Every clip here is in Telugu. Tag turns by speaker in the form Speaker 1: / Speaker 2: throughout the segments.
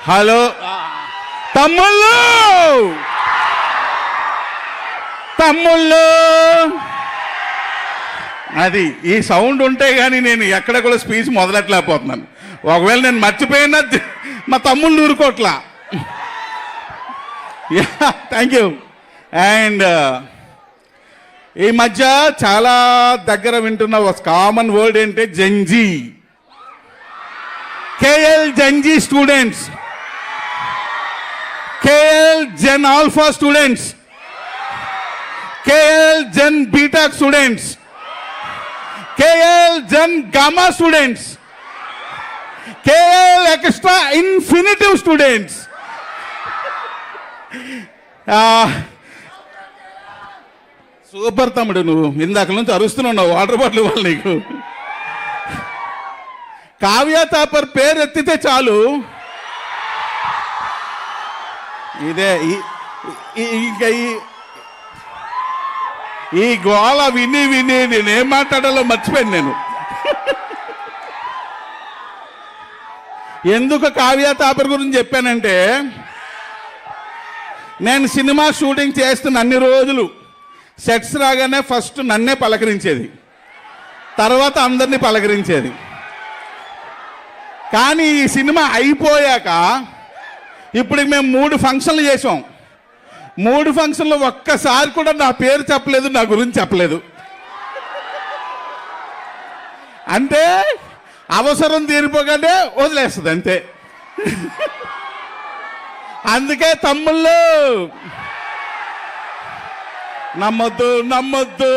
Speaker 1: హలో తమ్ముళ్ళు, తమ్ముళ్ళు, అది ఈ సౌండ్ ఉంటే కానీ నేను ఎక్కడ కూడా స్పీచ్ మొదలెట్టలేకపోతున్నాను. ఒకవేళ నేను మర్చిపోయినా మా తమ్ముళ్ళు ఊరుకోట్లా. Thank you. అండ్ ఈ మధ్య చాలా దగ్గర వింటున్న ఒక కామన్ వర్డ్ ఏంటి, Gen Z. KL Gen Z students, KL Gen alpha students, KL Gen beta students, KL Gen gamma students, KL extra infinitive students. Super తమ్ముడు, నువ్వు ఇందాక నుంచి అరుస్తున్నావు. వాటర్ బాటిల్ ఇవ్వాలి నీకు. కావ్య తాపర్ పేరు ఎత్తితే చాలు ఇదే ఇంకా ఈ గోళ విని విని నేనేం మాట్లాడాలో మర్చిపోయాను నేను. ఎందుకు కావ్య తాపర్ గురించి చెప్పానంటే, నేను సినిమా షూటింగ్ చేస్తున్న అన్ని రోజులు సెట్స్ రాగానే ఫస్ట్ నన్నే పలకరించేది, తర్వాత అందరినీ పలకరించేది. కానీ ఈ సినిమా అయిపోయాక ఇప్పుడు మేము 3 ఫంక్షన్లు చేసాం. 3 ఫంక్షన్లు ఒక్కసారి కూడా నా పేరు చెప్పలేదు, నా గురించి చెప్పలేదు. అంటే అవసరం తీరిపోగానే వదిలేస్తుంది అంతే. అందుకే తమ్ముళ్ళు నమ్మొద్దు, నమ్మొద్దు,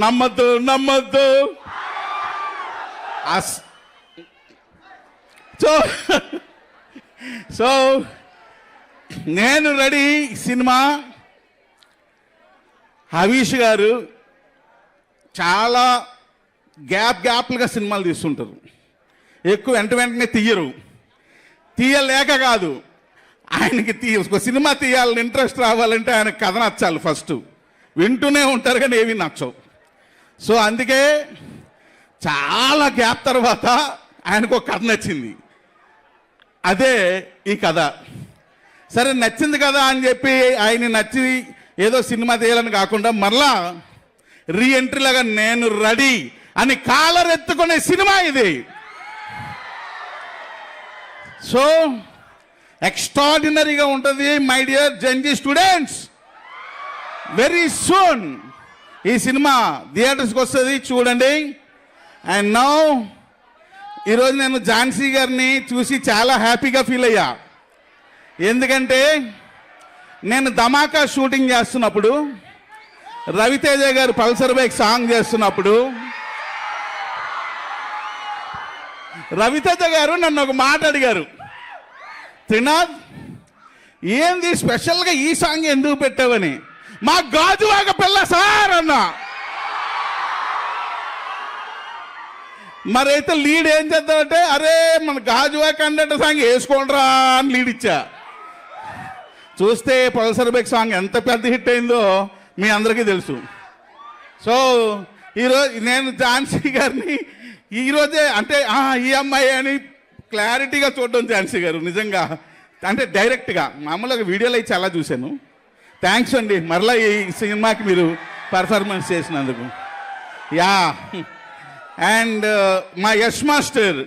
Speaker 1: నమ్మొద్దు, నమ్మొద్దు. సో నేను రెడీ. సినిమా హరీష్ గారు చాలా గ్యాప్లుగా సినిమాలు తీస్తుంటారు. ఎక్కువ వెంటనే తీయరు. తీయలేక కాదు, ఆయనకి ఒక సినిమా తీయాలని ఇంట్రెస్ట్ రావాలంటే ఆయన కథ నచ్చాలి. ఫస్ట్ వింటూనే ఉంటారు కానీ ఏవి నచ్చవు. సో అందుకే చాలా గ్యాప్ తర్వాత ఆయనకు ఒక కథ నచ్చింది. అదే ఈ కథ. సరే నచ్చింది కదా అని చెప్పి ఆయన నచ్చి ఏదో సినిమా తీయాలని కాకుండా మరలా రీఎంట్రీ లాగా నేను రెడీ అని కాలర్ ఎత్తుకునే సినిమా ఇది. సో ఎక్స్ట్రాడినరీగా ఉంటుంది my dear Gen Z students. Very soon ఈ సినిమా థియేటర్స్కి వస్తుంది, చూడండి. అండ్ నౌ ఈరోజు నేను ఝాన్సీ గారిని చూసి చాలా హ్యాపీగా ఫీల్ అయ్యా. ఎందుకంటే నేను ధమాకా షూటింగ్ చేస్తున్నప్పుడు, రవితేజ గారు పల్సర్ బైక్ సాంగ్ చేస్తున్నప్పుడు, రవితేజ గారు నన్ను ఒక మాట అడిగారు, త్రినాథ్ ఏంది స్పెషల్గా ఈ సాంగ్ ఎందుకు పెట్టావని. మా గాజువాక పిల్ల సార్ అన్నా. మరైతే లీడ్ ఏం చేద్దామంటే, అరే మన గాజువాక అంటే సాంగ్ వేసుకోండిరా అని లీడ్ ఇచ్చా. చూస్తే పల్సర్ బైక్ సాంగ్ ఎంత పెద్ద హిట్ అయిందో మీ అందరికీ తెలుసు. సో ఈరోజు నేను ఝాన్సీ గారిని ఈరోజే అంటే ఈ అమ్మాయి అని క్లారిటీగా చూడడం ఝాన్సీ గారు నిజంగా అంటే డైరెక్ట్గా. మామూలుగా వీడియోలో అయితే చాలా చూశాను. థ్యాంక్స్ అండి మరలా ఈ సినిమాకి మీరు పర్ఫార్మెన్స్ చేసినందుకు. యా. అండ్ మా యష్ మాస్టర్,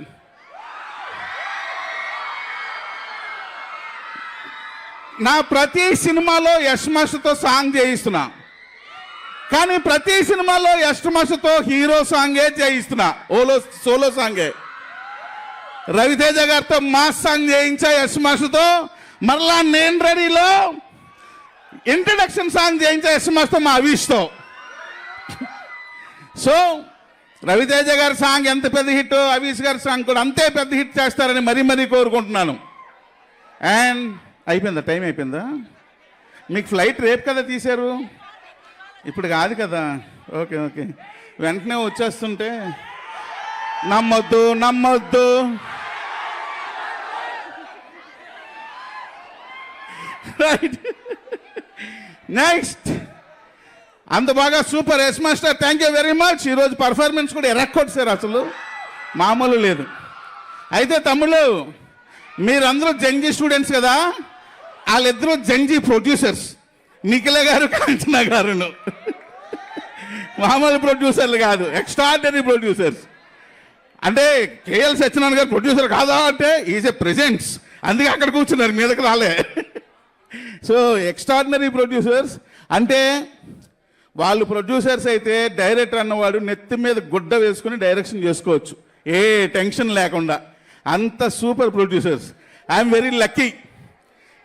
Speaker 1: నా ప్రతి సినిమాలో యష్ మాస్టర్తో సాంగ్ చేయిస్తున్నా, కానీ ప్రతి సినిమాలో యష్ మాస్టర్తో హీరో సాంగే చేయిస్తున్నా, సోలో సాంగే. రవితేజ గారితో మాస్ సాంగ్ చేయించా యష్ మాస్టర్తో. మరలా నేను రెడీలో ఇంట్రడక్షన్ సాంగ్ చేయించా యష్ మాస్టర్ మా అవిష్తో. సో రవితేజ గారి సాంగ్ ఎంత పెద్ద హిట్, అవీష్ గారి సాంగ్ కూడా అంతే పెద్ద హిట్ చేస్తారని మరీ కోరుకుంటున్నాను. అండ్ అయిపోయిందా, టైం అయిపోయిందా? మీకు ఫ్లైట్ రేపు కదా తీశారు, ఇప్పుడు కాదు కదా. ఓకే ఓకే, వెంటనే వచ్చేస్తుంటే నమ్మొద్దు, నమ్మొద్దు. రైట్. నెక్స్ట్ అంత బాగా super Yash master, thank you very much. ఈరోజు పర్ఫార్మెన్స్ కూడా ఎరక్కొట్టారు, అసలు మామూలు లేదు. అయితే తమ్ముళ్ళు, మీరందరూ జంజీ స్టూడెంట్స్ కదా, వాళ్ళిద్దరూ జంజీ ప్రొడ్యూసర్స్, నిఖిల గారు కాంచనా గారును. మామూలు ప్రొడ్యూసర్లు కాదు, ఎక్స్ట్రాడినరీ ప్రొడ్యూసర్స్. అంటే కేఎల్ సత్యనారాయణ గారు ప్రొడ్యూసర్ కాదా అంటే ఈజ్ ఎ ప్రెజెంట్స్, అందుకే అక్కడ కూర్చున్నారు, మీదకి రాలే. సో ఎక్స్ట్రాడినరీ ప్రొడ్యూసర్స్ అంటే వాళ్ళు ప్రొడ్యూసర్స్ అయితే డైరెక్టర్ అన్నవాడు నెత్తి మీద గుడ్డ వేసుకుని డైరెక్షన్ చేసుకోవచ్చు, ఏ టెన్షన్ లేకుండా. అంత super producers. I'm very lucky.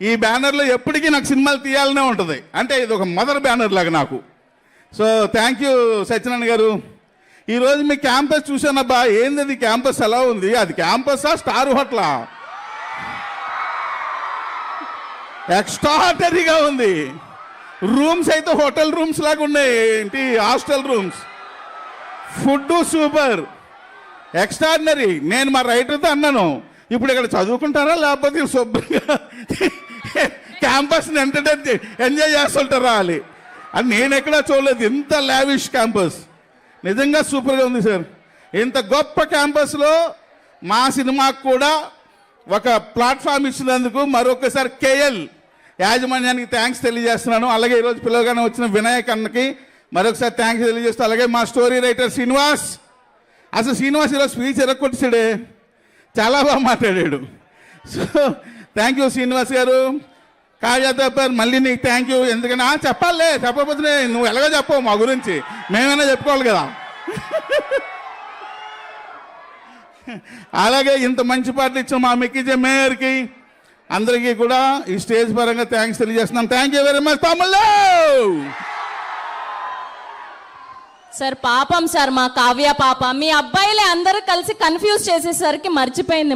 Speaker 1: ఈ బ్యానర్లో ఎప్పటికీ నాకు సినిమాలు తీయాలనే ఉంటుంది, అంటే ఇది ఒక మదర్ బ్యానర్ లాగా నాకు. సో థ్యాంక్ యూ సత్యనారాయణ గారు. ఈరోజు మీ క్యాంపస్ చూసానబ్బా, ఏంది అది క్యాంపస్ ఎలా ఉంది? అది క్యాంపసా స్టార్ హోటలా? ఎక్స్ట్రాటరీగా ఉంది. రూమ్స్ అయితే హోటల్ రూమ్స్ లాగా ఉన్నాయి, ఏంటి hostel rooms. Food super, extraordinary. నేను మా రైటర్తో అన్నాను, ఇప్పుడు ఇక్కడ చదువుకుంటారా లేకపోతే శుభ్రంగా క్యాంపస్ని ఎంజాయ్ చేస్తుంటారా అని. అని నేను ఎక్కడా చూడలేదు ఇంత లావిష్ క్యాంపస్. నిజంగా సూపర్గా ఉంది సార్. ఇంత గొప్ప క్యాంపస్లో మా సినిమాకు కూడా ఒక ప్లాట్ఫామ్ ఇచ్చినందుకు మరొకసారి కేఎల్ యాజమాన్యానికి థ్యాంక్స్ తెలియజేస్తున్నాను. అలాగే ఈరోజు పిల్లగానే వచ్చిన వినాయక్ అన్నకి మరొకసారి థ్యాంక్స్ తెలియజేస్తూ, అలాగే మా స్టోరీ రైటర్ శ్రీనివాస్. అసలు శ్రీనివాస్ ఈరోజు స్పీచ్ ఎరగొట్టిసాడే, చాలా బాగా మాట్లాడాడు. సో థ్యాంక్ యూ శ్రీనివాస్ గారు. కావ్య తప్పర్ మళ్ళీ నీకు థ్యాంక్ యూ. ఎందుకంటే చెప్పాలే, చెప్పకపోతే నువ్వు ఎలాగో చెప్పవు మా గురించి, మేమైనా చెప్పుకోవాలి కదా. అలాగే ఇంత మంచి పాటలు ఇచ్చిన మా మిక్కీజే మేయర్కి అందరికీ కూడా ఈ స్టేజ్ పరంగా థ్యాంక్స్ తెలియజేస్తున్నాం. థ్యాంక్ యూ వెరీ మచ్ తమ్ముళ్ళు.
Speaker 2: సార్ పాపం సార్, మా కావ్య పాప మీ అబ్బాయిలే అందరూ కలిసి కన్ఫ్యూజ్ చేసేసరికి మర్చిపోయింది.